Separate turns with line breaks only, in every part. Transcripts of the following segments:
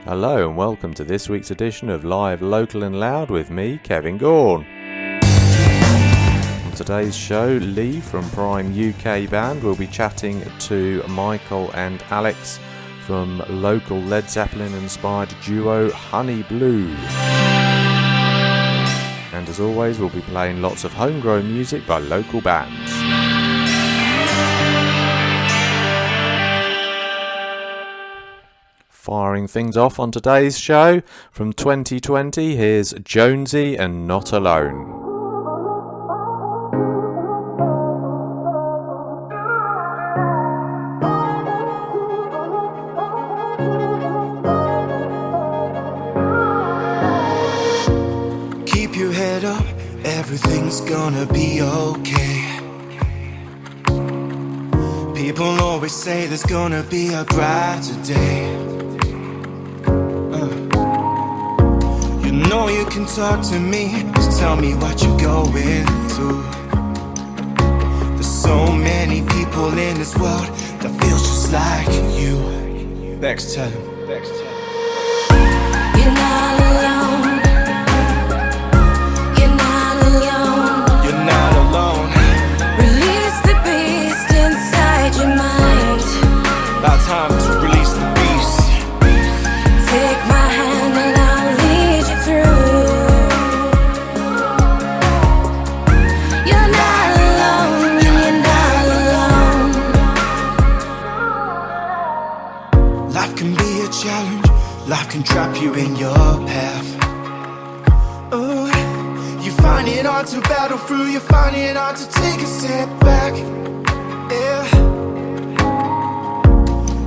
Hello and welcome to this week's edition of Live, Local and Loud with me, Kevin Gaughan. On today's show, Lee from Prime UK Band will be chatting to Michael and Alex from local Led Zeppelin inspired duo Honey Blue. And as always, we'll be playing lots of homegrown music by local bands. Firing things off on today's show, from 2020, here's Jonesy and Not Alone.
Keep your head up, everything's gonna be okay. People always say there's gonna be a brighter day. You know you can talk to me, just tell me what you're going through. There's so many people in this world that feels just like you. Bex, tell him.
You're not alone. You're not alone.
You're not alone.
Release the beast inside your mind.
About time to release the beast.
Take my hand and I'll lead you through. You're not alone. You're not alone.
Life can be a challenge. Life can trap you in your path. Oh, you find it hard to battle through. You find it hard to take a step back. Yeah.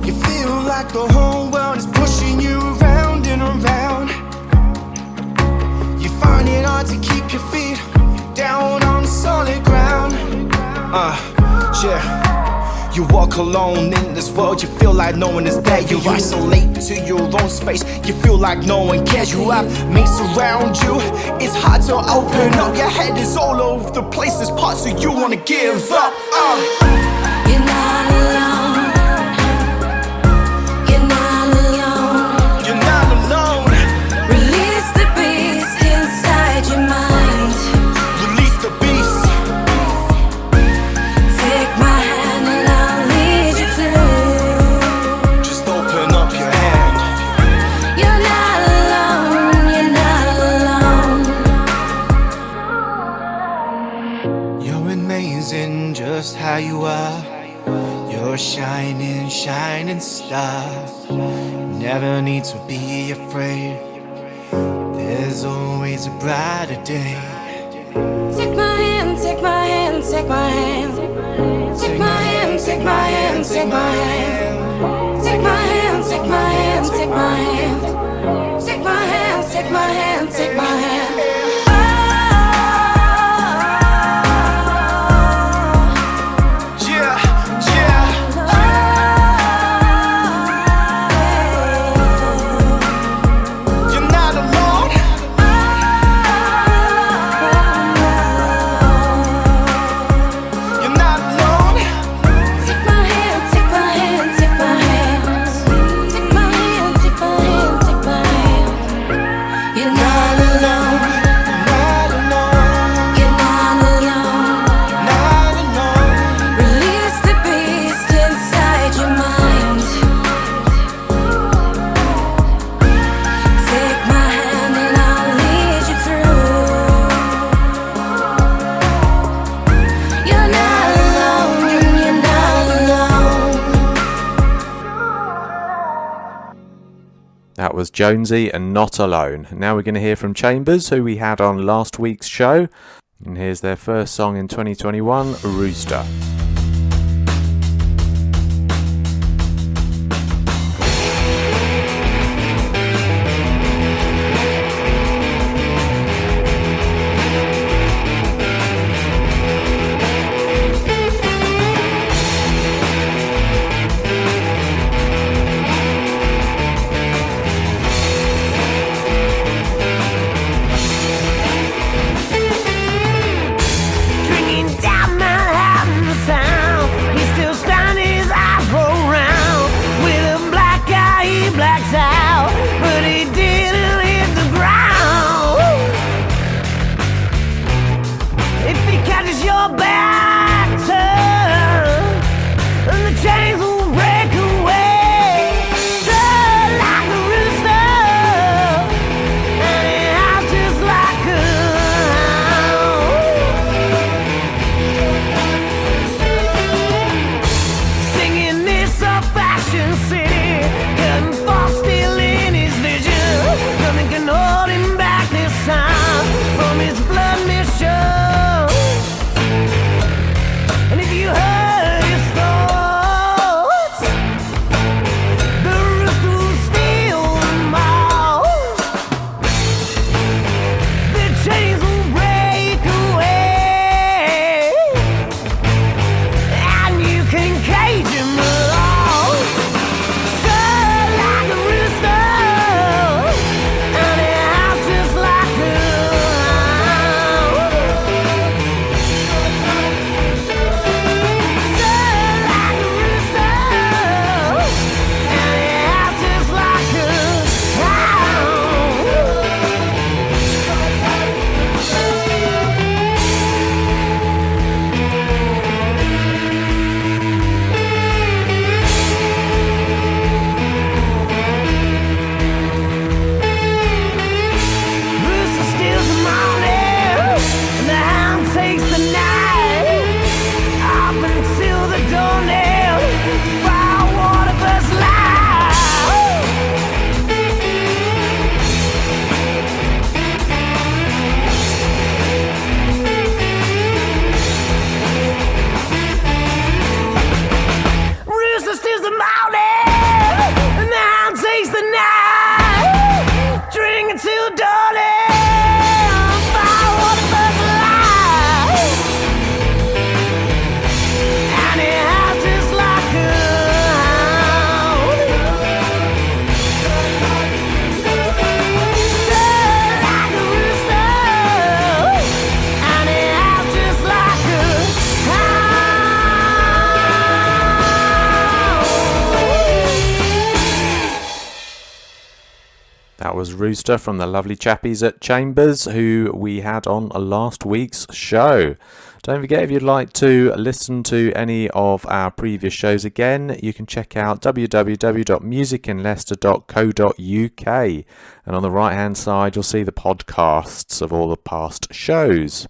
You feel like the whole world is pushing you around and around. You find it hard to keep your feet down on solid ground. Yeah. You walk alone in this world, you feel like no one is there. You isolate to your own space, you feel like no one cares. You have mates around you, it's hard to open up. Your head is all over the place, there's parts of you wanna give up.
You're not alone. You're not alone.
You're not alone.
Release the beast inside your mind.
Release the beast.
Take my hand and I'll lead you through.
Just open up your hand.
You're not alone. You're not alone.
You're amazing just how you are. You're a shining, shining star. Never need to be afraid. There's always a brighter day.
Take my hand, take my hand, take my hand. Take my hand, take my hand, take my hand. Take my hand, take my hand, take my hand. Take my hand, take my hand, take my hand.
Yeah, yeah. You're not alone. You're not alone.
Take my hand, take my hand, take my hand. Take my hand, take my hand, take my hand. You're not alone.
Not alone.
You're not alone.
Not alone.
Release the beast inside your mind. Take my hand and I'll lead you through. You're not alone. You're not alone.
That was Jonesy and Not Alone. Now we're going to hear from Chambers, who we had on last week's show. And here's their first song in 2021, Rooster.
Bringing down Manhattan. city, cutting fall still in his vision. Nothing can hold him back this time from his blood mission. And if you heard his thoughts, the rooster will steal them all. The chains will break away, and you can cage him all. Soar like a rooster, and it howls just like a hound. Soar like a rooster, and it howls just like a hound. Rooster steals the morning, and the hound takes the night. Up until the dawn, fire water bursts light. Rooster steals the morning, and the hound takes the night. Drink until dawning, fire water bursts light. And it howls just like a hound. Soar like a rooster, and it howls just like a hound.
That was Rooster from the lovely chappies at Chambers, who we had on last week's show. Don't forget, if you'd like to listen to any of our previous shows again, you can check out www.musicinleicester.co.uk, and on the right hand side you'll see the podcasts of all the past shows.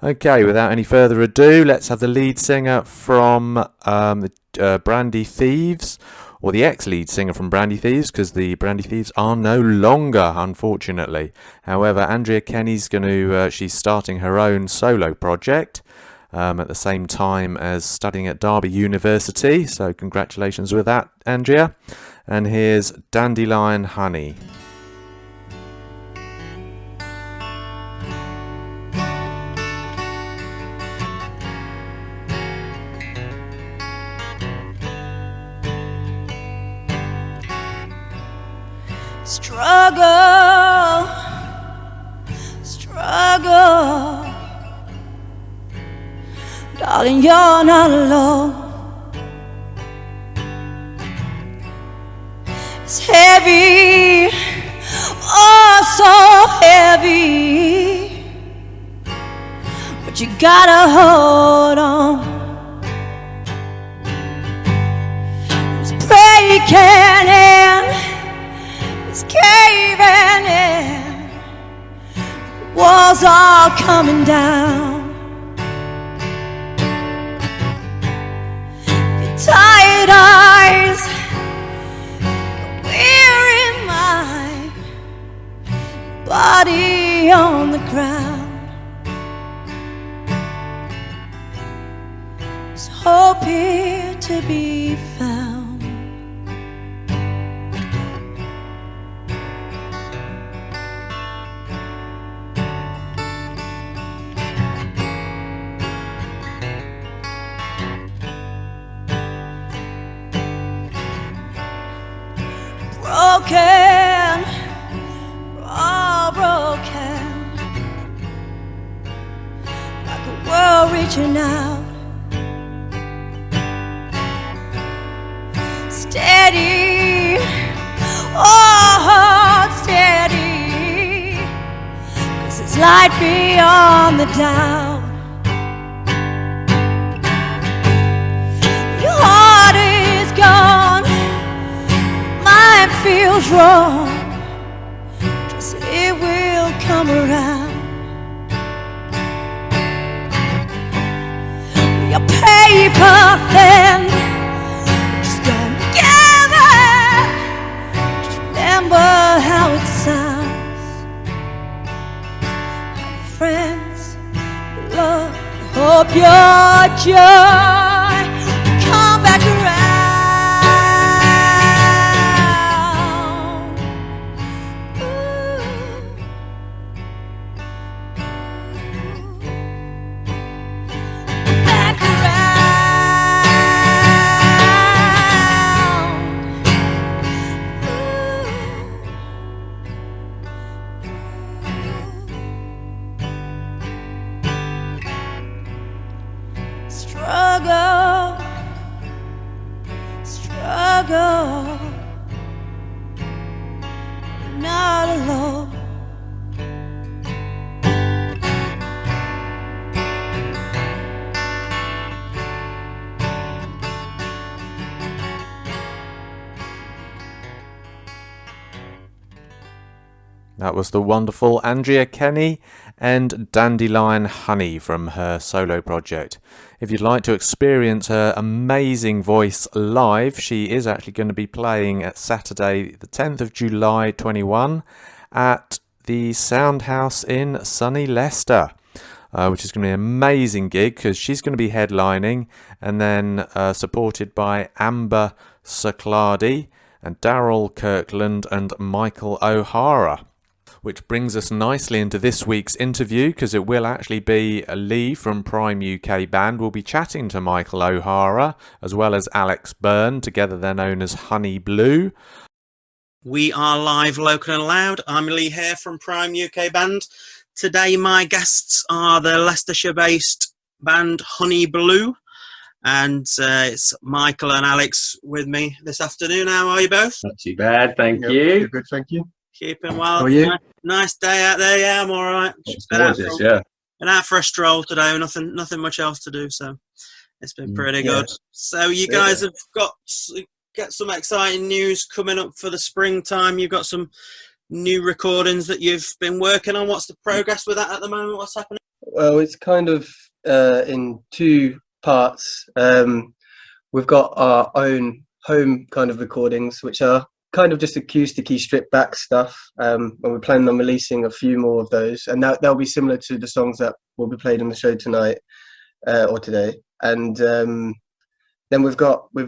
Okay, without any further ado, let's have the lead singer from the Brandy Thieves, or the ex-lead singer from Brandy Thieves, because the Brandy Thieves are no longer, unfortunately. However, Andrea Kenny's she's starting her own solo project at the same time as studying at Derby University. So congratulations with that, Andrea. And here's Dandelion Honey.
Struggle, struggle, darling, you're not alone. It's heavy, oh so heavy, but you gotta hold on. It's breaking in, it's caving in, walls are coming down. Your tired eyes, your weary mind, body on the ground. There's hope here to be found. Broken, we're all broken, like a world reaching out. Steady, oh steady, 'cause it's light beyond the doubt. Your heart is gone, mine feels wrong, just it will come around. Your paper thin, just don't give joy come back around. Back around. Struggle, struggle, not alone.
That was the wonderful Andrea Kenny and Dandelion Honey from her solo project. If you'd like to experience her amazing voice live, she is actually going to be playing at Saturday the 10th of July 21 at the Soundhouse in sunny Leicester, which is going to be an amazing gig because she's going to be headlining and then supported by Amber Saclardi and Daryl Kirkland and Michael O'Hara. Which brings us nicely into this week's interview, because it will actually be Lee from Prime UK Band. We'll be chatting to Michael O'Hara, as well as Alex Byrne, together they're known as Honey Blue.
We are live, local and loud. I'm Lee here from Prime UK Band. Today my guests are the Leicestershire-based band Honey Blue, and it's Michael and Alex with me this afternoon. How are you both?
Not too bad, thank you.
Good, thank you.
Keeping well.
How are you?
Nice day out there. Yeah, I'm all right.
It's gorgeous, yeah.
Been out for a stroll today. Nothing much else to do, so it's been pretty good. So you guys have got some exciting news coming up for the springtime. You've got some new recordings that you've been working on. What's the progress with that at the moment? What's happening?
Well, it's kind of in two parts. We've got our own home kind of recordings, which are kind of just acoustic-y, stripped back stuff. And we're planning on releasing a few more of those, and that'll be similar to the songs that will be played on the show tonight or today. And then we've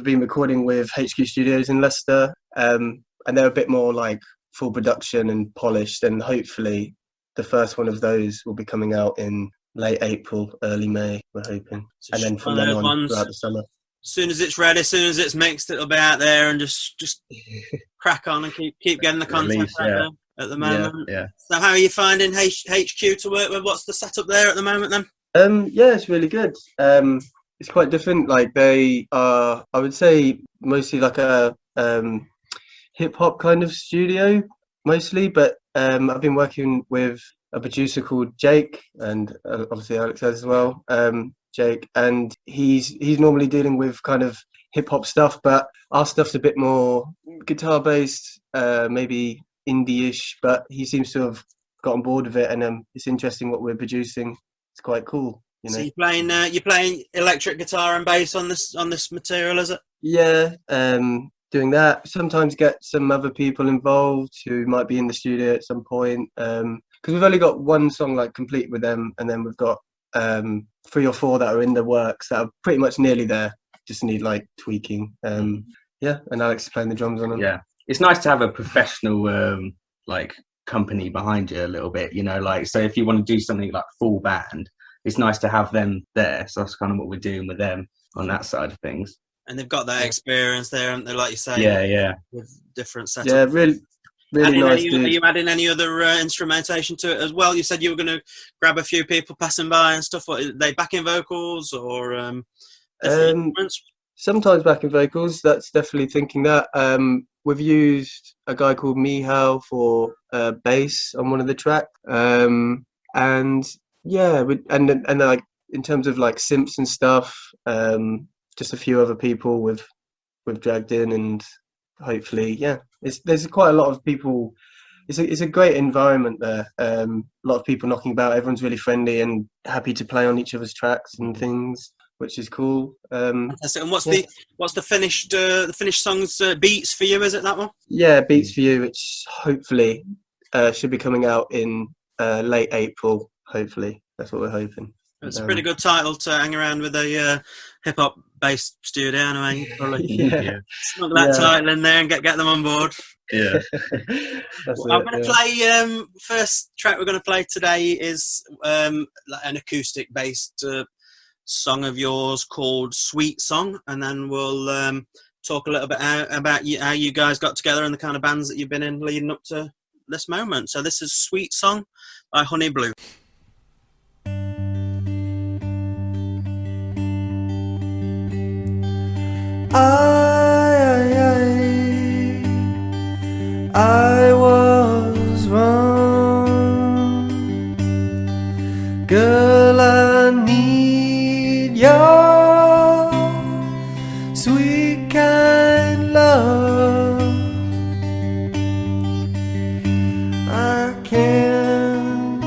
been recording with HQ Studios in Leicester, and they're a bit more like full production and polished, and hopefully the first one of those will be coming out in late April, early May, we're hoping.
So
and then from then on throughout the summer.
As soon as it's ready, as soon as it's mixed, it'll be out there, and just crack on and keep getting the content
Release,
out there at the moment.
Yeah.
So how are you finding HQ to work with? What's the setup there at the moment then?
Yeah, it's really good. It's quite different. Like they are, I would say, mostly like a hip hop kind of studio, mostly. But I've been working with a producer called Jake, and obviously Alex as well. Jake, and he's normally dealing with kind of hip hop stuff, but our stuff's a bit more guitar based, maybe indie-ish. But he seems to have got on board with it, and it's interesting what we're producing. It's quite cool, you know.
So you're playing electric guitar and bass on this material, is it?
Yeah, doing that. Sometimes get some other people involved who might be in the studio at some point, because we've only got one song like complete with them, and then we've got 3 or 4 that are in the works that are pretty much nearly there, just need like tweaking. Yeah, and Alex is playing the drums on them.
Yeah, it's nice to have a professional like company behind you a little bit, you know, like, so if you want to do something like full band, it's nice to have them there. So that's kind of what we're doing with them on that side of things.
And they've got that experience there, haven't they, like you say?
Yeah.
With different setups.
Yeah, really nice.
Are you adding any other instrumentation to it as well? You said you were going to grab a few people passing by and stuff. What, are they backing vocals or different instruments?
Sometimes backing vocals. That's definitely thinking that. We've used a guy called Mihal for bass on one of the tracks. And yeah, and like in terms of like synths and stuff, just a few other people we've dragged in, and hopefully, yeah, there's quite a lot of people. It's a great environment there. A lot of people knocking about. Everyone's really friendly and happy to play on each other's tracks and things, which is cool.
Fantastic. And what's the finished songs Beats for You? Is it that one?
Yeah, Beats for You, which hopefully should be coming out in late April. Hopefully, that's what we're hoping.
It's a pretty good title to hang around with a hip hop based studio. Anyway, probably
Yeah.
smuggle that title in there and get them on board.
Yeah.
I'm going to play. First track we're going to play today is like an acoustic based song of yours called "Sweet Song," and then we'll talk a little bit about how you guys got together and the kind of bands that you've been in leading up to this moment. So this is "Sweet Song" by Honey Blue.
I was wrong, girl. I need your sweet kind love. I can't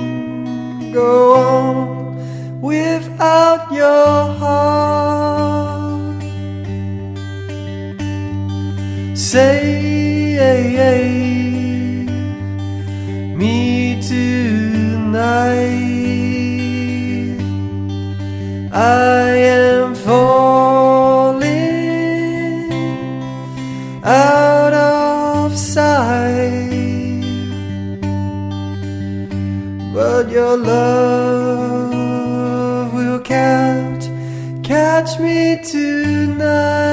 go on without your heart. Say me tonight. I am falling out of sight, but your love will catch me tonight.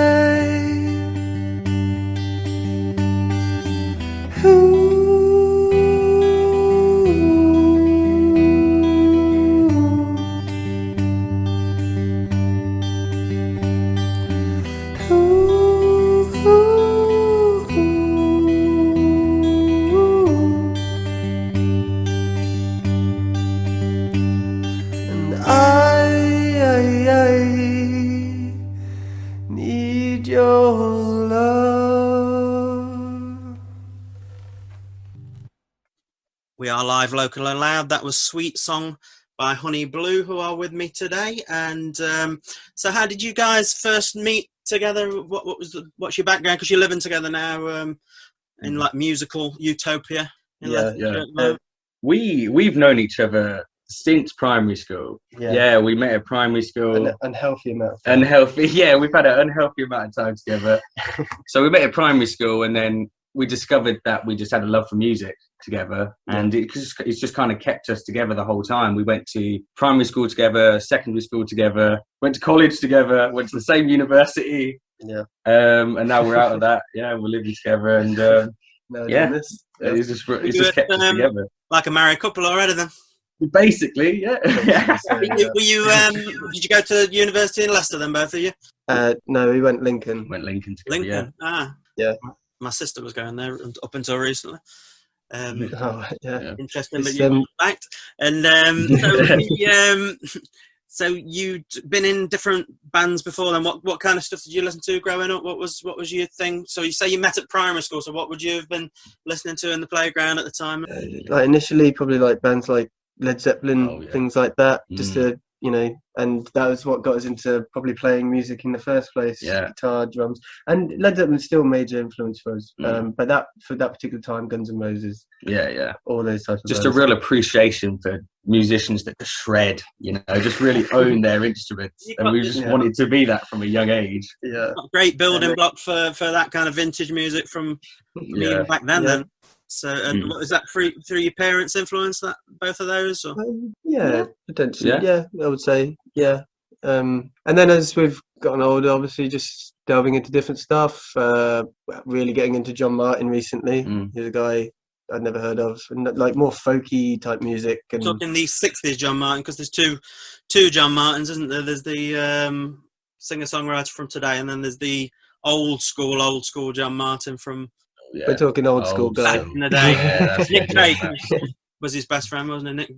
Need your love.
We are live, local and loud. That was "Sweet Song" by Honey Blue, who are with me today. And so, how did you guys first meet together? What's your background? Because you're living together now in like musical utopia.
We've known each other since primary school. Yeah, we met at primary school.
An unhealthy amount.
Yeah, we've had an unhealthy amount of time together. So we met at primary school, and then we discovered that we just had a love for music together, and it's just kind of kept us together the whole time. We went to primary school together, secondary school together, went to college together, went to the same university.
Yeah.
And now we're out of that. Yeah, we're living together, and it's just kept us together.
Like a married couple already, then.
Basically, yeah.
Were you? Did you go to university in Leicester then, both of you?
No, we went Lincoln.
Together,
Lincoln.
Yeah.
Yeah.
My sister was going there up until recently. Interesting,
It's,
but you fact. And so you'd been in different bands before. Then what kind of stuff did you listen to growing up? What was your thing? So you say you met at primary school. So what would you have been listening to in the playground at the time?
Like initially, probably like bands like Led Zeppelin, things like that. Just to and that was what got us into probably playing music in the first place. Guitar, drums, and Led Zeppelin's still a major influence for us. But that for that particular time, Guns N' Roses. All those types of
just
bands.
a real appreciation for musicians that just shred, just really own their instruments, and we just wanted to be that from a young age.
Great building block for that kind of vintage music from back then. So, and what is that through your parents' influence? That both of those, or?
Potentially. Yeah, I would say. Yeah. And then as we've gotten older, obviously, just delving into different stuff. Really getting into John Martin recently. He's a guy I'd never heard of, and like more folky type music. And
talking the 60s John Martin, because there's two John Martins, isn't there? There's the singer-songwriter from today, and then there's the old school John Martin from.
We're talking old school guy.
Back in the day. Nick Drake was his best friend, wasn't it?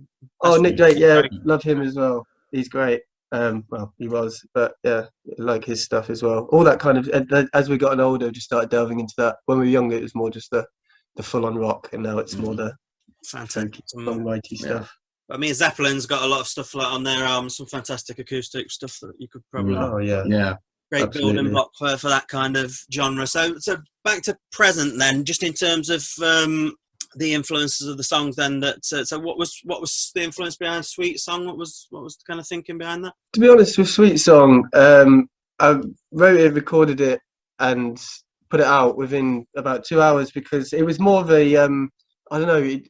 Nick Drake, love him as well. He's great. Well, he was, but yeah, like his stuff as well. All that kind of, as we got older, just started delving into that. When we were younger, it was more just the full-on rock, and now it's more the
fantastic
songwriting stuff.
I mean, Zeppelin's got a lot of stuff like on their albums, some fantastic acoustic stuff that you could probably. Great
Absolutely.
Building block for that kind of genre. So back to present then, just in terms of the influences of the songs then. That so what was the influence behind Sweet Song? What was the kind of thinking behind that?
To be honest, with Sweet Song, I wrote it, recorded it, and put it out within about 2 hours because it was more of a I don't know,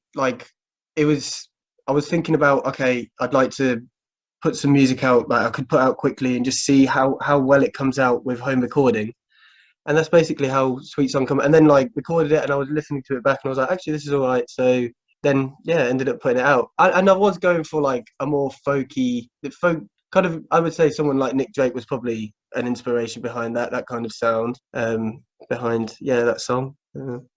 I was thinking about, okay, I'd like to put some music out that I could put out quickly and just see how well it comes out with home recording. And that's basically how Sweet Song come. And then like recorded it, and I was listening to it back, and I was like, actually, this is all right. So then, yeah, ended up putting it out. And I was going for like a more folky, kind of. I would say someone like Nick Drake was probably an inspiration behind that kind of sound. Behind that song.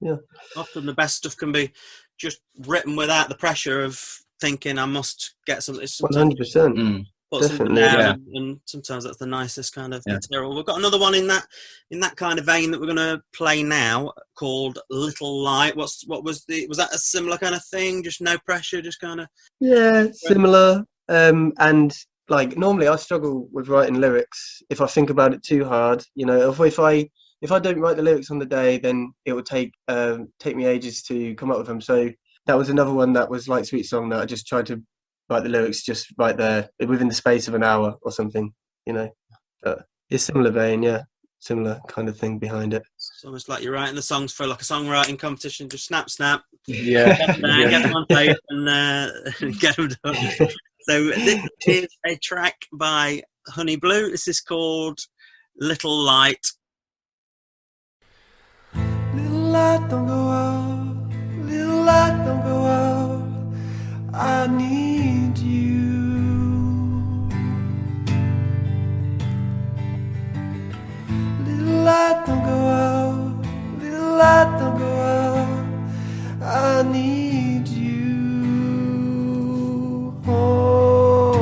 Yeah.
Often the best stuff can be just written without the pressure of thinking I must get something.
100%.
Put something down, and sometimes that's the nicest kind of material. We've got another one in that kind of vein that we're going to play now called Little Light. Was that a similar kind of thing? Just no pressure, just kind of
similar. And like normally I struggle with writing lyrics if I think about it too hard. You know, if I don't write the lyrics on the day, then it would take me ages to come up with them. So that was another one that was like Sweet Song that I just tried to write the lyrics just right there within the space of an hour or something, you know. But it's similar vein, similar kind of thing behind it.
It's almost like you're writing the songs for like a songwriting competition. Just snap,
Yeah.
get them on tape and get them done. So this is a track by Honey Blue. This is called Little Light.
Little light, don't go out. Little light, don't go out. I need you. Little light, don't go out. Little light, don't go out. I need you. Oh,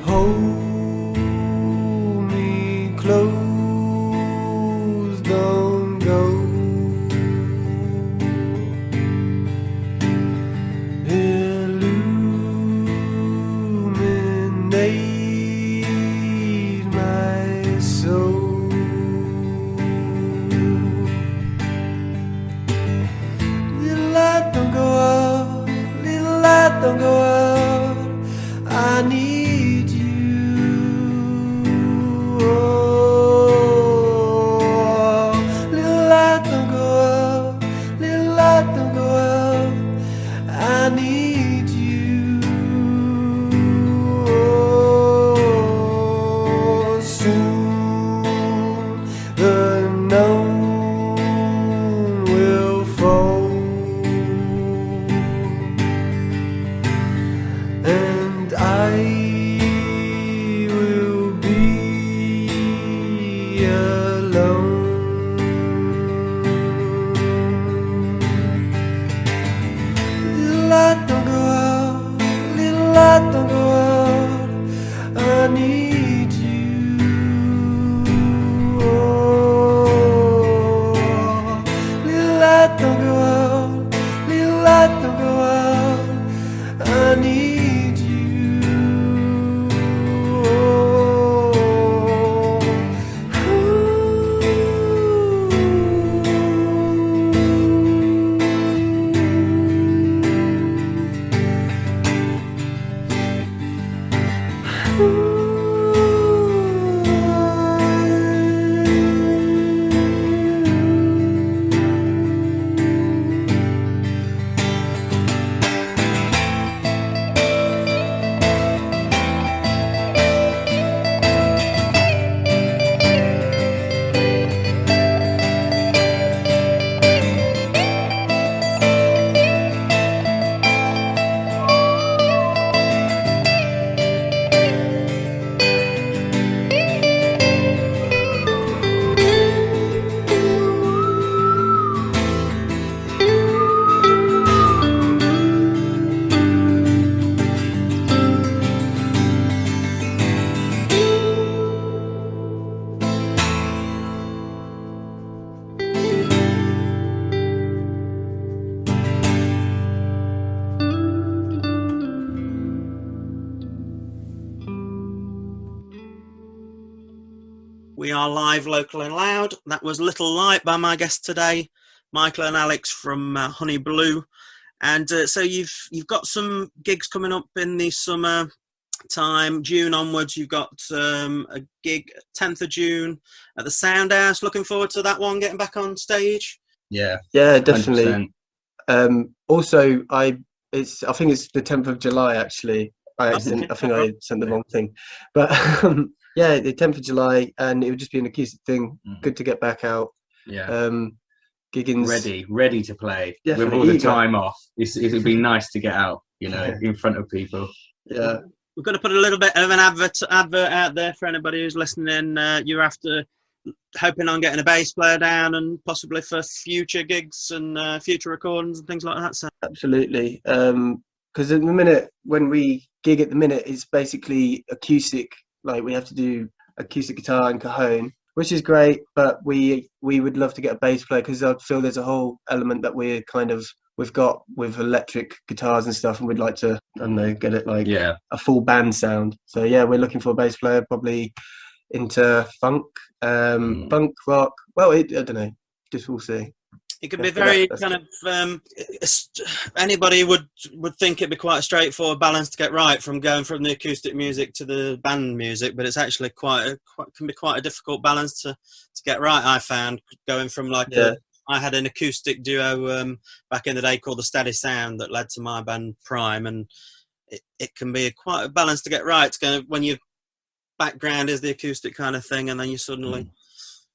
hold me close, don't go. Illuminate my soul. Little light, don't go out. Little light, don't go out. I need you. Oh, little light, don't go out. Little light, don't go out. I need you. Oh, soon the known will fall, and I will be alone. Little light, don't go out. Little light, don't go out. I need you. Oh, little light, don't go out. Little light, don't go out. I need you.
We are live, local and loud. That was Little Light by my guest today, Michael and Alex from Honey Blue. And so you've got some gigs coming up in the summer time, June onwards. You've got a gig 10th of June at the Soundhouse. Looking forward to that one, getting back on stage.
Yeah,
definitely.
100%.
Also, I think it's the 10th of July actually. I think I sent the wrong thing, but yeah, the 10th of July, and it would just be an acoustic thing. Good to get back out.
Yeah.
Giggins
ready to play with
Definitely
all the
eager.
time off. It'd be nice to get out, in front of people.
Yeah.
We've got to put a little bit of an advert out there for anybody who's listening. You're after hoping on getting a bass player down, and possibly for future gigs and future recordings and things like that. So
Absolutely. Because at the minute, when we gig at the minute, it's basically acoustic. Like we have to do acoustic guitar and cajon, which is great. But we would love to get a bass player, because I feel there's a whole element that we've got with electric guitars and stuff, and we'd like to, I don't know, get it like a full band sound. So yeah, we're looking for a bass player, probably into funk, punk rock. Well, I don't know. Just we'll see.
it could be very kind of anybody would think it'd be quite a straightforward balance to get right, from going from the acoustic music to the band music, but it's actually can be quite a difficult balance to get right. I found going from I had an acoustic duo back in the day called the Steady Sound that led to my band Prime, and it can be quite a balance to get right. It's kind of when your background is the acoustic kind of thing, and then you suddenly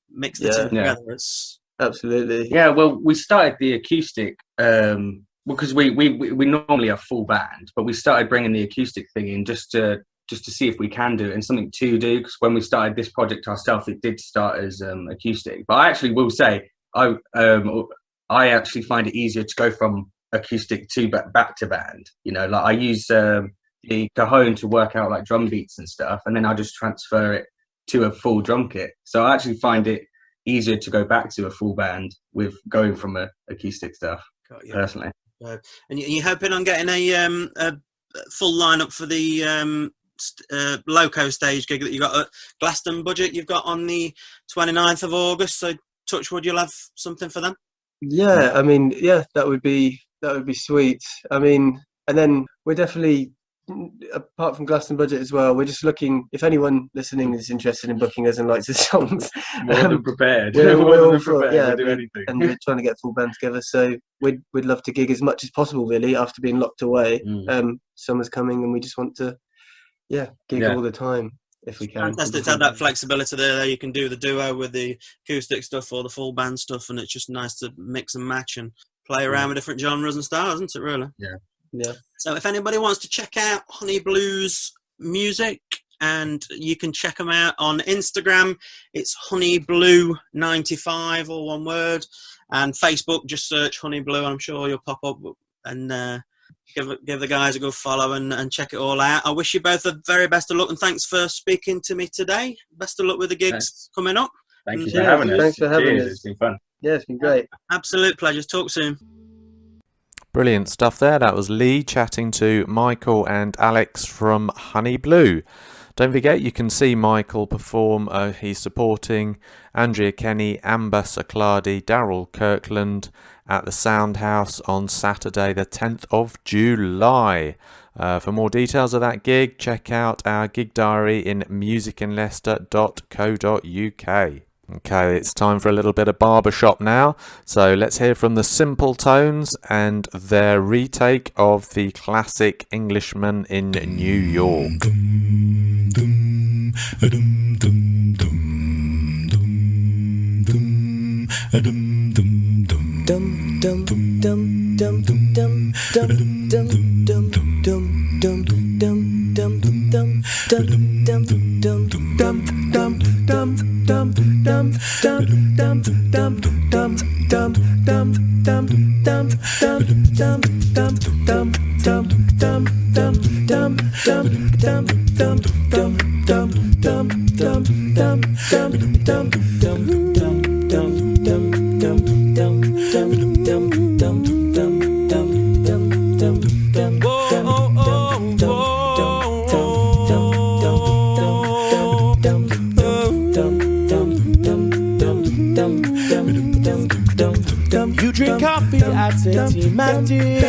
mix the two together. It's
absolutely
well, we started the acoustic because we normally have full band, but we started bringing the acoustic thing in just to see if we can do it and something to do, because when we started this project ourselves, it did start as acoustic. But I actually will say I actually find it easier to go from acoustic to back to band. Like I use the cajon to work out like drum beats and stuff, and then I just transfer it to a full drum kit. So I actually find it easier to go back to a full band with going from acoustic stuff. Personally.
And you're hoping on getting a full lineup for the Loco stage gig that you got at Glaston Budget. You've got on the 29th of August. So touchwood, you'll have something for them.
Yeah, I mean, that would be sweet. I mean, and then we're definitely, apart from Glaston Budget as well, we're just looking, if anyone listening is interested in booking us and likes the songs,
more than prepared.
We're
We'll
do anything. And we're trying to get a full band together, so we'd love to gig as much as possible, really, after being locked away. Summer's coming, and we just want to gig all the time if we can.
Fantastic to have that flexibility there. You can do the duo with the acoustic stuff or the full band stuff, and it's just nice to mix and match and play around with different genres and styles, isn't it, really?
Yeah. So
if anybody wants to check out Honey Blue's music, and you can check them out on Instagram, it's honeyblue95, all one word, and Facebook, just search Honey Blue, and I'm sure you'll pop up, and give the guys a good follow and check it all out. I wish you both the very best of luck, and thanks for speaking to me today. Best of luck with the gigs coming up.
Thank you for having us.
Thanks for having us.
It's been fun.
Yeah, it's been great.
Absolute pleasure. Talk soon.
Brilliant stuff there. That was Lee chatting to Michael and Alex from Honey Blue. Don't forget, you can see Michael perform. He's supporting Andrea Kenny, Amber Saclardi, Daryl Kirkland at the Soundhouse on Saturday the 10th of July. For more details of that gig, check out our gig diary in musicinleicester.co.uk. Okay, it's time for a little bit of barbershop now. So let's hear from the Simple Tones and their retake of the classic Englishman in New York.
You drink coffee, I take tea, my dear.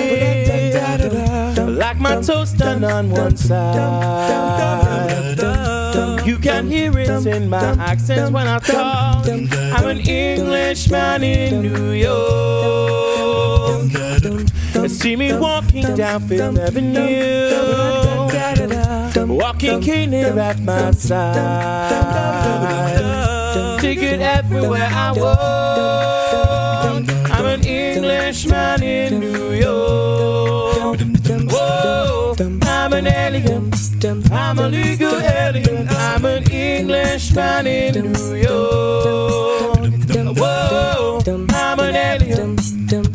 Like my toast done on one side. You can hear it in my accent when I talk. I'm an Englishman in New York. See me walking down Fifth Avenue, walking Keener at my side. Take it everywhere I walk. I'm an Englishman in New York. Whoa, I'm an alien. I'm a legal alien. I'm an Englishman in New York. Whoa, I'm an alien.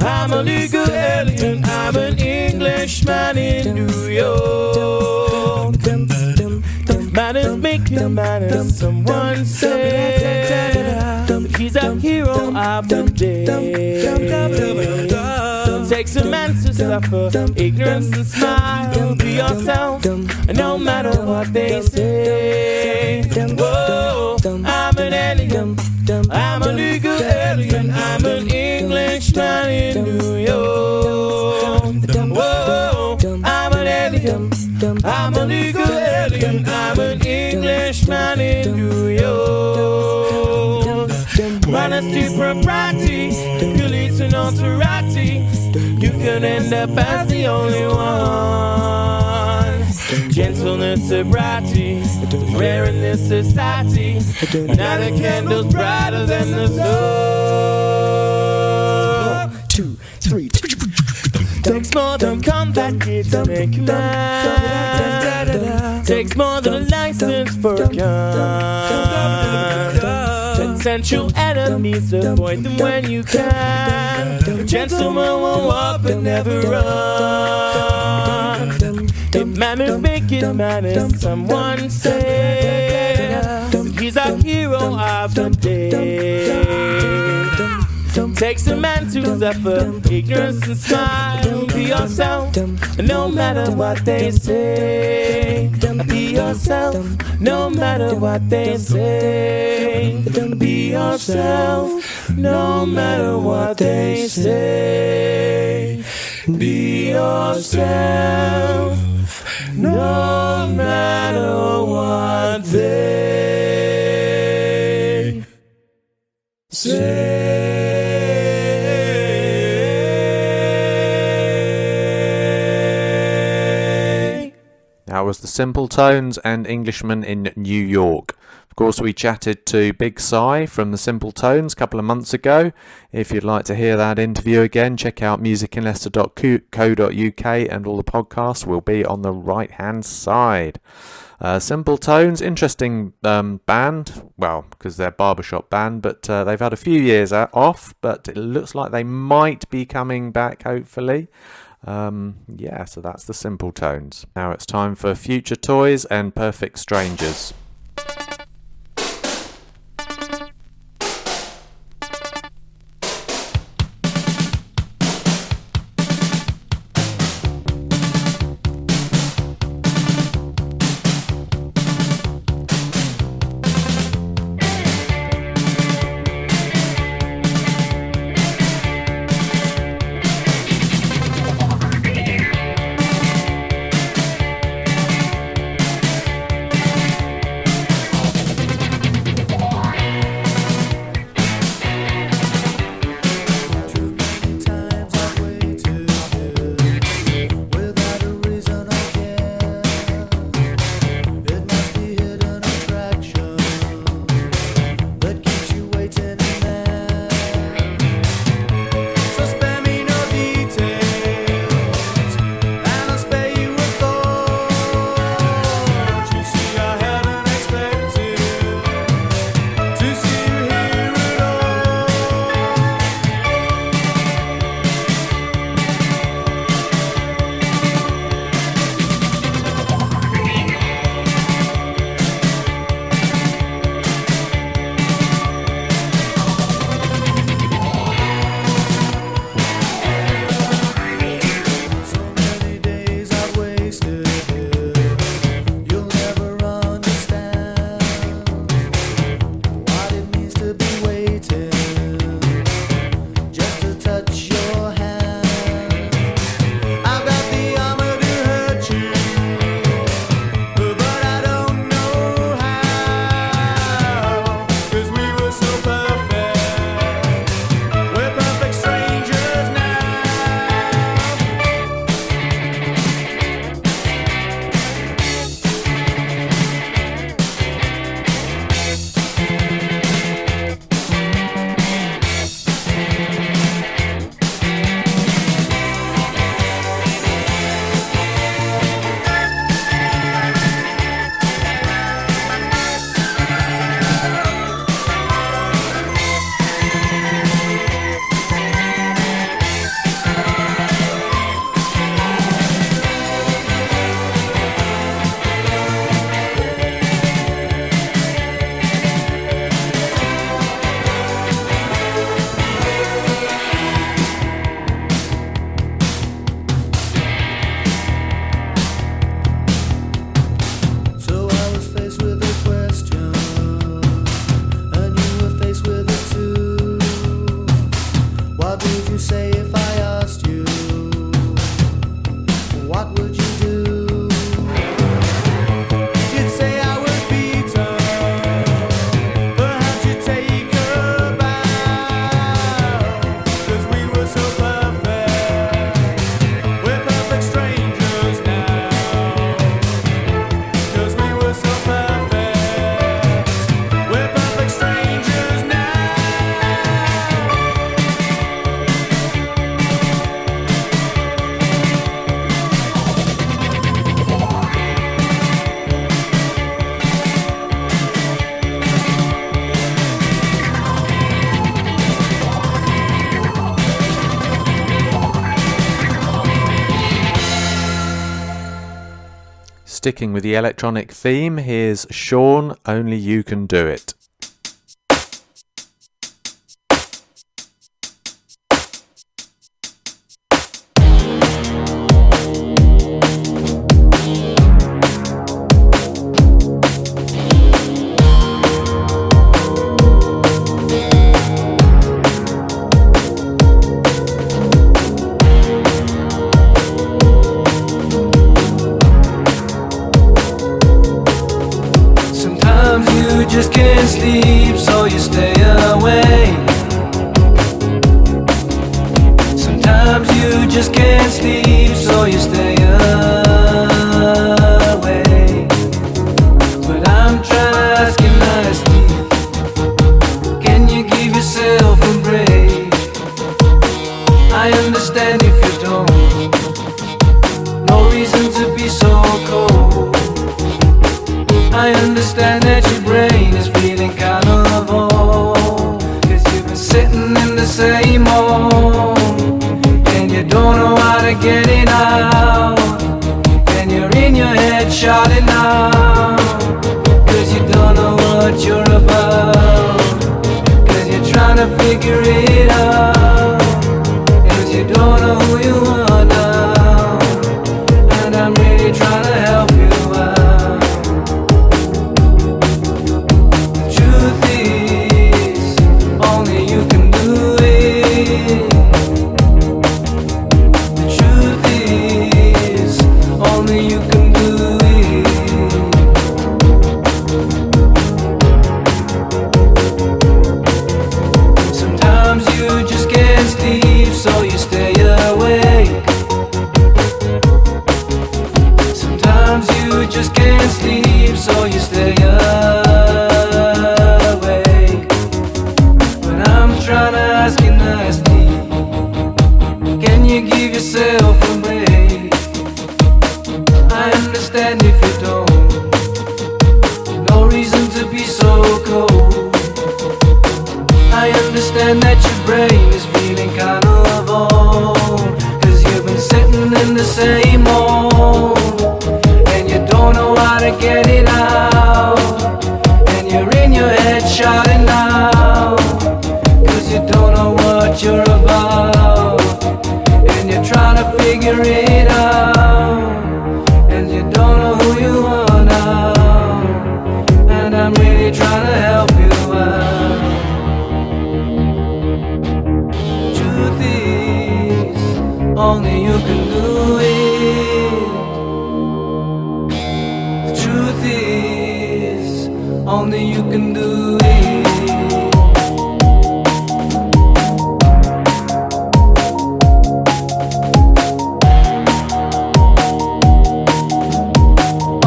I'm a legal alien. I'm an Englishman in New York. Manners making manners, someone said. He's a hero of the day. Takes a man to suffer ignorance and smile. Be yourself, no matter what they say. Whoa, I'm an alien. I'm a legal alien. I'm an Englishman in New York. Whoa, I'm an alien. I'm a legal alien. I'm an Englishman in New York. Honesty, propriety, you lead to notoriety. You can end up as the only one. Gentleness, sobriety, rare in this society. Now the candle's brighter than the sun. 2, 3. Takes more than combat kit to make you mad. Takes more than a license for a gun. Potential enemies, avoid them when you can. A gentleman will walk but never run. If manners make it manners, someone said. He's a hero of the day. Takes a man to suffer ignorance and smile. Be yourself, no matter what they say. Be yourself, no matter what they say. Be yourself, no matter what they say. Be yourself, no matter what they say.
That was the Simple Tones and Englishman in New York. Of course, we chatted to Big Si from the Simple Tones a couple of months ago. If you'd like to hear that interview again, check out musicinleicester.co.uk and all the podcasts will be on the right-hand side. Simple Tones, interesting band, well, because they're a barbershop band, but they've had a few years off, but it looks like they might be coming back, hopefully. Yeah, so that's the Simple Tones. Now it's time for Future Toys and Perfect Strangers. sticking with the electronic theme, here's Sean, Only You Can Do It.
Just can't sleep, so you stay awake. Sometimes you just can't sleep, so you stay awake. But I'm trying to ask you nicely, can you give yourself a break? I understand if you don't, no reason to be so cold. I understand that your brain is feeling kind of old, 'cause you've been sitting in the same hole, and you don't know how to get it out, and you're in your head shouting out, 'cause you don't know what you're about, 'cause you're trying to figure it out, 'cause you don't know who you are now, and I'm really trying to help you out. So you stay awake. Sometimes you just can't sleep, so you stay awake. But I'm trying to ask you nicely, can you give yourself a break? I understand if you don't, no reason to be so cold. I understand that your brain is feeling kind of old, 'cause you've been sitting in the same hole, and you don't know how to get it out, and you're in your head shouting out, 'cause you don't know what you're about, and you're trying to figure it out, and you don't know who you are now, and I'm really trying to help you out. Only you can do it. The truth is, only you can do it.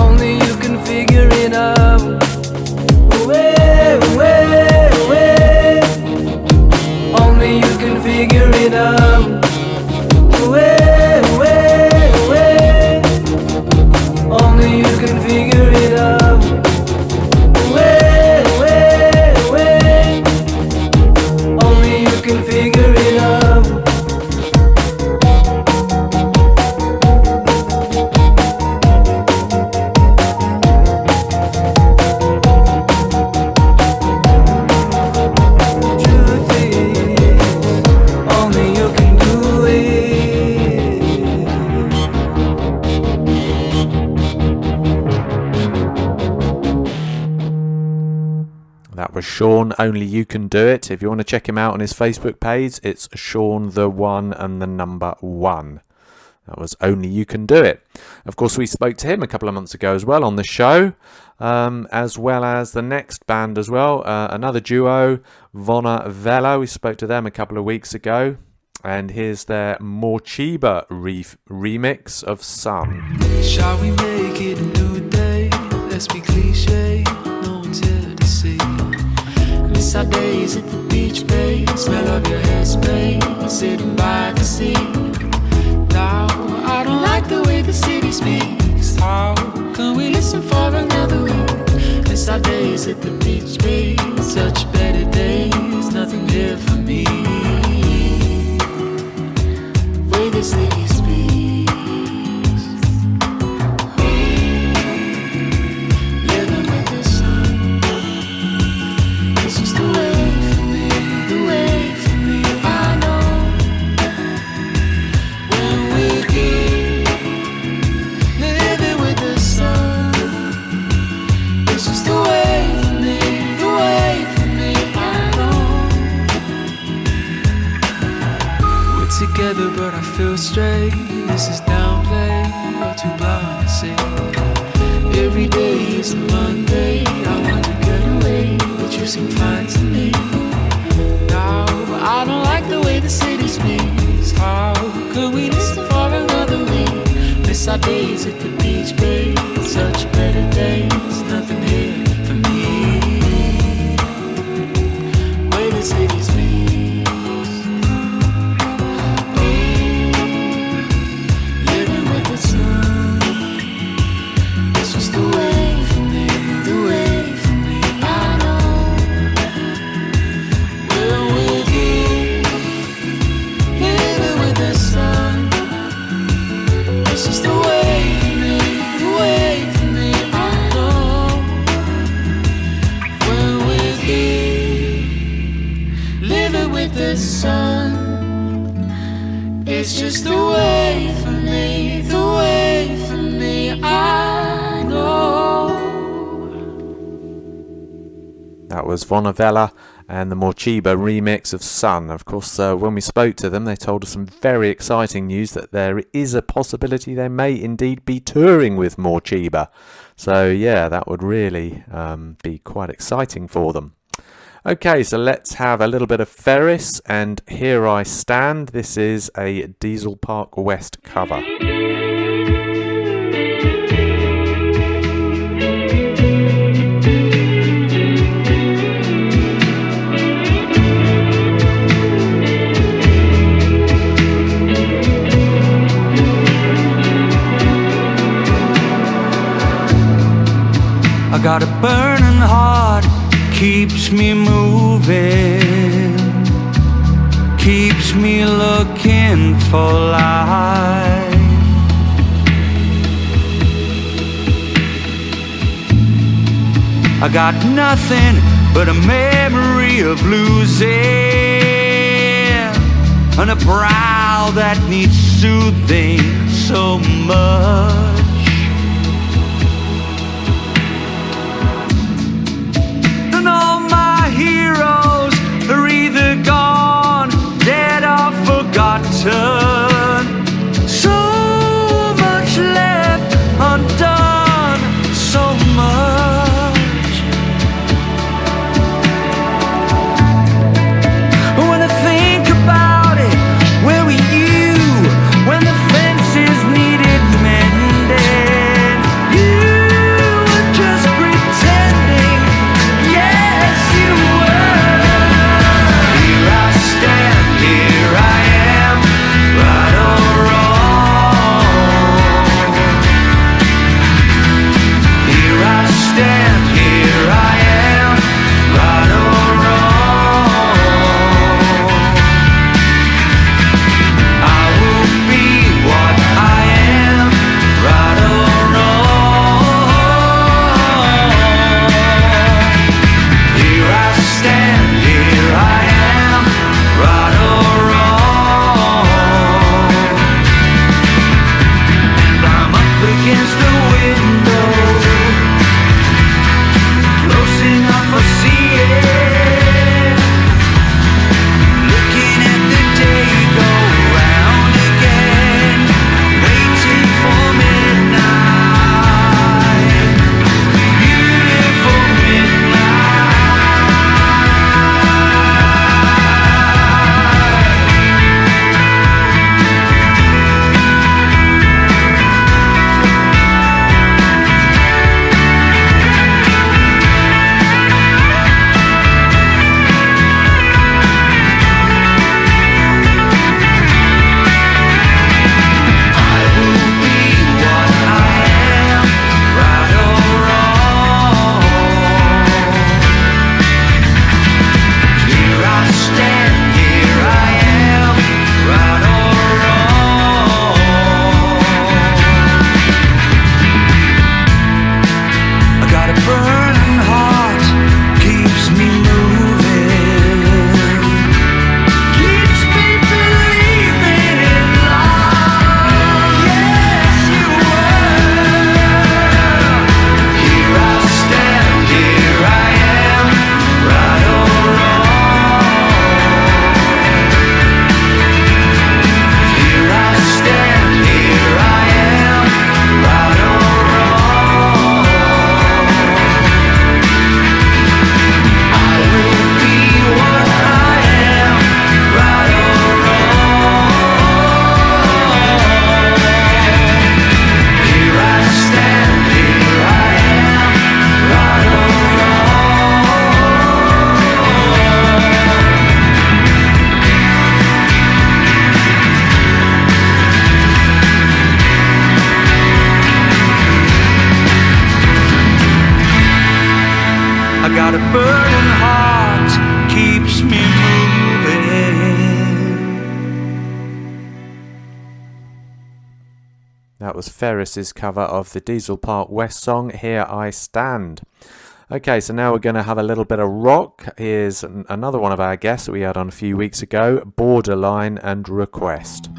Only you can figure it out. Only you can figure it out. Only you can figure it out. Only you can figure it out. Truth is, only you can do it.
That was Sean, Only You Can Do It. If you want to check him out on his Facebook page, it's Sean the 1 and the number 1. That was Only You Can Do It. Of course, we spoke to him a couple of months ago as well on the show, as well as the next band as well, another duo, Vonna Vella. We spoke to them a couple of weeks ago, and here's their Morcheeba remix of Sun.
Shall we make it a new day? Let's be cliche, no one's here to see. Miss our days at the beach, babe. Smell of your hairspray, sitting by the sea. Now, I don't like the way the city speaks. How can we listen for another week? Miss our days at the beach, babe. Such better days, nothing here for me. Way the city speaks. together, but I feel straight. This is downplay, you're too blind to see. Every day is a Monday. I want to get away, but you seem fine to me. No, but I don't like the way the city speaks. How could we listen for another week? Miss our days at the beach, babe. Such better days, nothing here for me. Way the city speaks. Oh, living with the sun. It's just the way for me, the way for me. I know. We're with you, living with the sun. It's just the way for me, the way for me. I know. We're with you, living with the sun. It's just the way for me, the way for me. I know.
That was Vonavella and the Morcheeba remix of Sun. Of course, when we spoke to them, they told us some very exciting news that there is a possibility they may indeed be touring with Morcheeba. So yeah, that would really be quite exciting for them. Okay, so let's have a little bit of Ferris and Here I Stand. This is a Diesel Park West cover.
I got a burning heart, keeps me moving, keeps me looking for life. I got nothing but a memory of losing and a brow that needs soothing so much. And all my heroes are either gone, dead or forgotten. So much left undone, so much. When I think about it, where were you when the fences needed mending?
That was Ferris's cover of the Diesel Park West song, Here I Stand. Okay, so now we're going to have a little bit of rock. Here's another one of our guests that we had on a few weeks ago, Borderline and Request.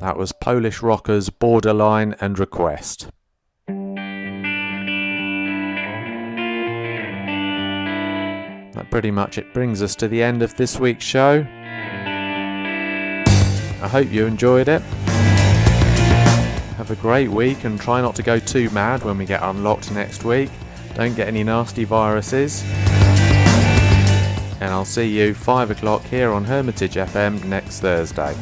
That was Polish rockers Borderline and Request. That pretty much it brings us to the end of this week's show. I hope you enjoyed it. Have a great week and try not to go too mad when we get unlocked next week. Don't get any nasty viruses. And I'll see you 5 o'clock here on Hermitage FM next Thursday.